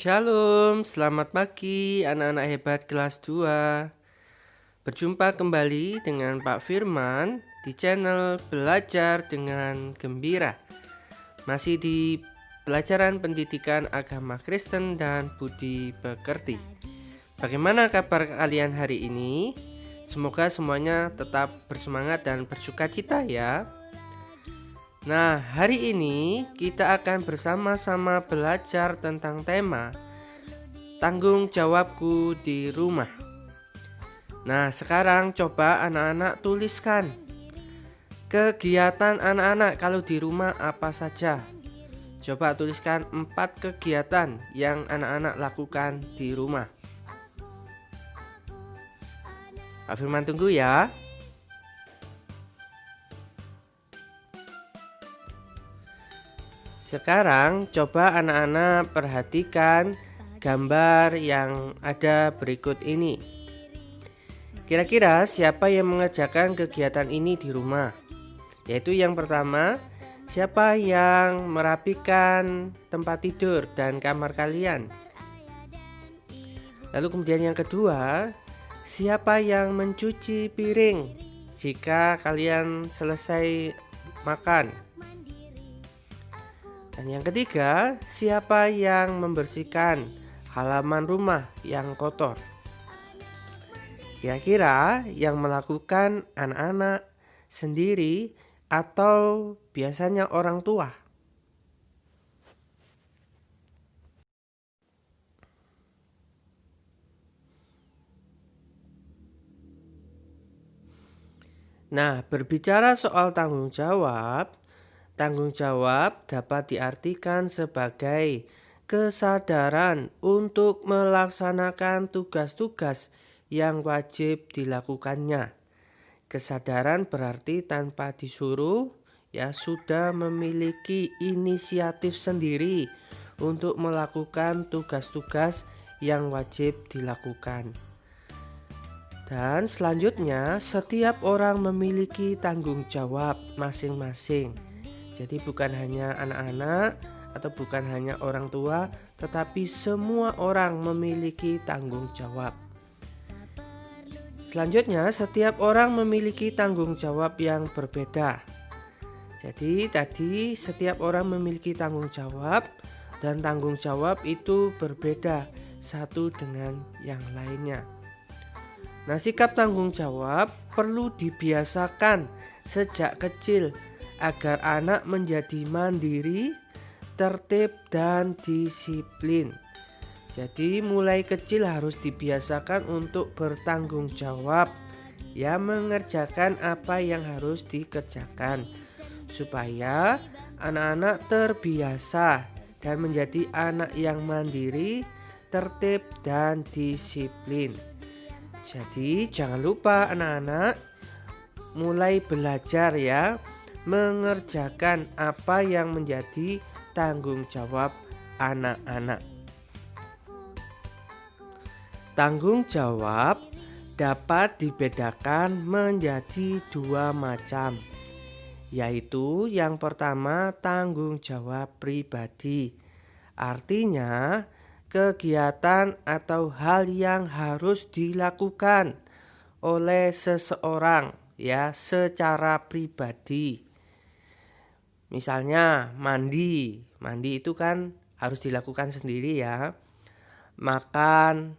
Shalom, selamat pagi anak-anak hebat kelas 2. Berjumpa kembali dengan Pak Firman di channel Belajar dengan Gembira. Masih di pelajaran pendidikan agama Kristen dan budi pekerti. Bagaimana kabar kalian hari ini? Semoga semuanya tetap bersemangat dan bersukacita ya. Nah, hari ini kita akan bersama-sama belajar tentang tema tanggung jawabku di rumah. Nah, sekarang coba anak-anak tuliskan kegiatan anak-anak kalau di rumah apa saja. Coba tuliskan 4 kegiatan yang anak-anak lakukan di rumah. Pak Firman tunggu ya. Sekarang coba anak-anak perhatikan gambar yang ada berikut ini. Kira-kira siapa yang mengerjakan kegiatan ini di rumah? Yaitu yang pertama, siapa yang merapikan tempat tidur dan kamar kalian? Lalu kemudian yang kedua, siapa yang mencuci piring jika kalian selesai makan? Dan yang ketiga, siapa yang membersihkan halaman rumah yang kotor? Kira-kira yang melakukan anak-anak sendiri atau biasanya orang tua? Nah, berbicara soal tanggung jawab dapat diartikan sebagai kesadaran untuk melaksanakan tugas-tugas yang wajib dilakukannya. Kesadaran berarti tanpa disuruh, ya sudah memiliki inisiatif sendiri untuk melakukan tugas-tugas yang wajib dilakukan. Dan selanjutnya, setiap orang memiliki tanggung jawab masing-masing. Jadi bukan hanya anak-anak atau bukan hanya orang tua, tetapi semua orang memiliki tanggung jawab. Selanjutnya, setiap orang memiliki tanggung jawab yang berbeda. Jadi tadi setiap orang memiliki tanggung jawab dan tanggung jawab itu berbeda satu dengan yang lainnya. Nah, sikap tanggung jawab perlu dibiasakan sejak kecil agar anak menjadi mandiri, tertib, dan disiplin. Jadi mulai kecil harus dibiasakan untuk bertanggung jawab, ya mengerjakan apa yang harus dikerjakan, supaya anak-anak terbiasa dan menjadi anak yang mandiri, tertib, dan disiplin. Jadi jangan lupa anak-anak mulai belajar ya mengerjakan apa yang menjadi tanggung jawab anak-anak. Tanggung jawab dapat dibedakan menjadi 2 macam, yaitu yang pertama tanggung jawab pribadi. Artinya kegiatan atau hal yang harus dilakukan oleh seseorang ya secara pribadi. Misalnya mandi itu kan harus dilakukan sendiri ya. Makan,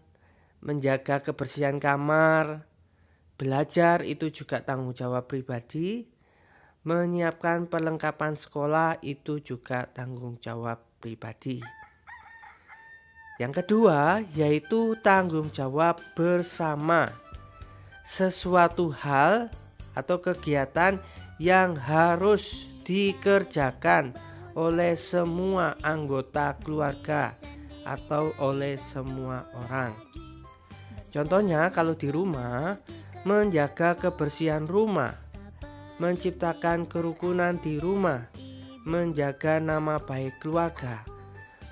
menjaga kebersihan kamar, belajar itu juga tanggung jawab pribadi. Menyiapkan perlengkapan sekolah itu juga tanggung jawab pribadi. Yang kedua yaitu tanggung jawab bersama. Sesuatu hal atau kegiatan yang harus dikerjakan oleh semua anggota keluarga atau oleh semua orang. Contohnya kalau di rumah, menjaga kebersihan rumah, menciptakan kerukunan di rumah, menjaga nama baik keluarga.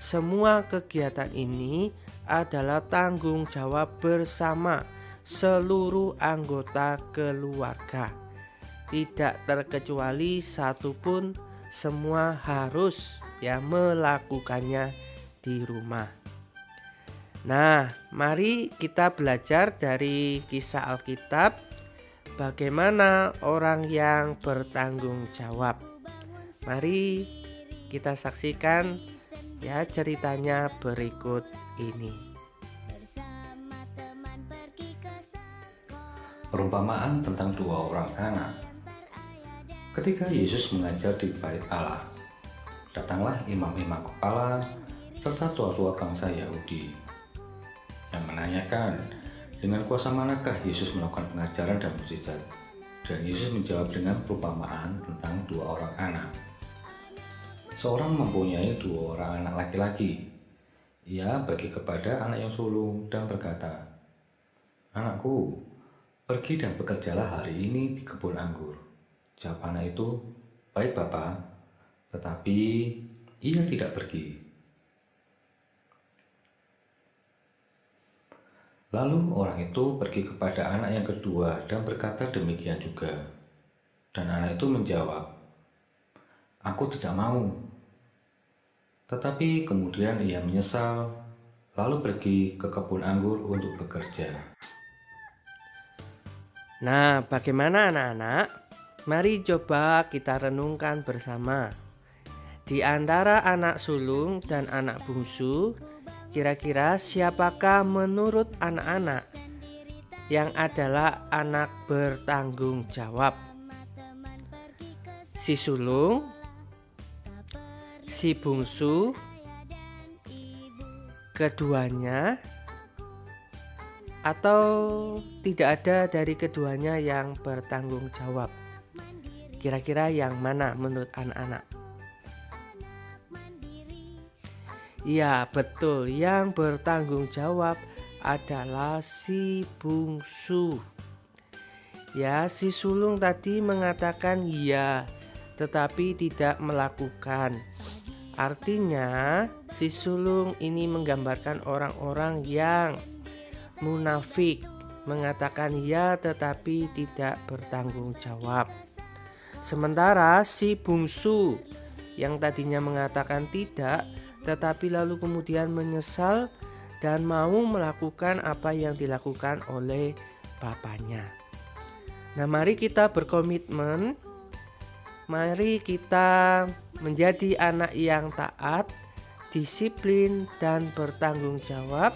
Semua kegiatan ini adalah tanggung jawab bersama seluruh anggota keluarga. Tidak terkecuali satupun, semua harus ya melakukannya di rumah. Nah, mari kita belajar dari kisah Alkitab bagaimana orang yang bertanggung jawab. Mari kita saksikan ya ceritanya berikut ini. Perumpamaan tentang dua orang anak. Ketika Yesus mengajar di Bait Allah, datanglah imam-imam kepala serta tua-tua bangsa Yahudi yang menanyakan dengan kuasa manakah Yesus melakukan pengajaran dan mukjizat. Dan Yesus menjawab dengan perumpamaan tentang dua orang anak. Seorang mempunyai dua orang anak laki-laki. Ia pergi kepada anak yang sulung dan berkata, "Anakku, pergi dan bekerjalah hari ini di kebun anggur." Jawab anak itu, "Baik, Bapa." Tetapi ia tidak pergi. Lalu orang itu pergi kepada anak yang kedua dan berkata demikian juga. Dan anak itu menjawab, "Aku tidak mau." Tetapi kemudian ia menyesal, lalu pergi ke kebun anggur untuk bekerja. Nah, bagaimana anak-anak? Mari coba kita renungkan bersama. Di antara anak sulung dan anak bungsu, kira-kira siapakah menurut anak-anak yang adalah anak bertanggung jawab? Si sulung, si bungsu, keduanya, atau tidak ada dari keduanya yang bertanggung jawab? Kira-kira yang mana menurut anak-anak? Ya, betul, yang bertanggung jawab adalah si bungsu. Ya, si sulung tadi mengatakan ya, tetapi tidak melakukan. Artinya, si sulung ini menggambarkan orang-orang yang munafik, mengatakan ya tetapi tidak bertanggung jawab. Sementara si bungsu yang tadinya mengatakan tidak, tetapi lalu kemudian menyesal dan mau melakukan apa yang dilakukan oleh bapaknya. Nah, mari kita berkomitmen, mari kita menjadi anak yang taat, disiplin, dan bertanggung jawab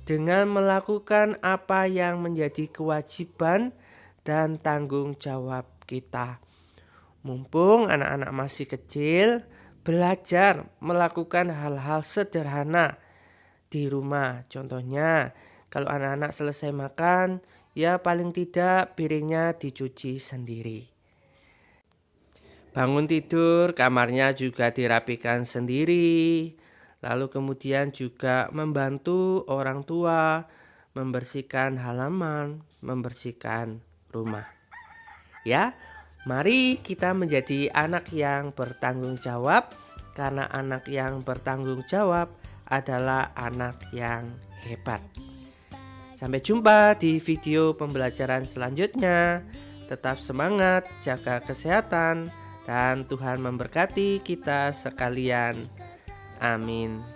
dengan melakukan apa yang menjadi kewajiban dan tanggung jawab kita. Mumpung anak-anak masih kecil, belajar melakukan hal-hal sederhana di rumah. Contohnya, kalau anak-anak selesai makan, ya paling tidak piringnya dicuci sendiri. Bangun tidur, kamarnya juga dirapikan sendiri. Lalu kemudian juga membantu orang tua membersihkan halaman, membersihkan rumah. Ya, mari kita menjadi anak yang bertanggung jawab, karena anak yang bertanggung jawab adalah anak yang hebat. Sampai jumpa di video pembelajaran selanjutnya. Tetap semangat, jaga kesehatan, dan Tuhan memberkati kita sekalian. Amin.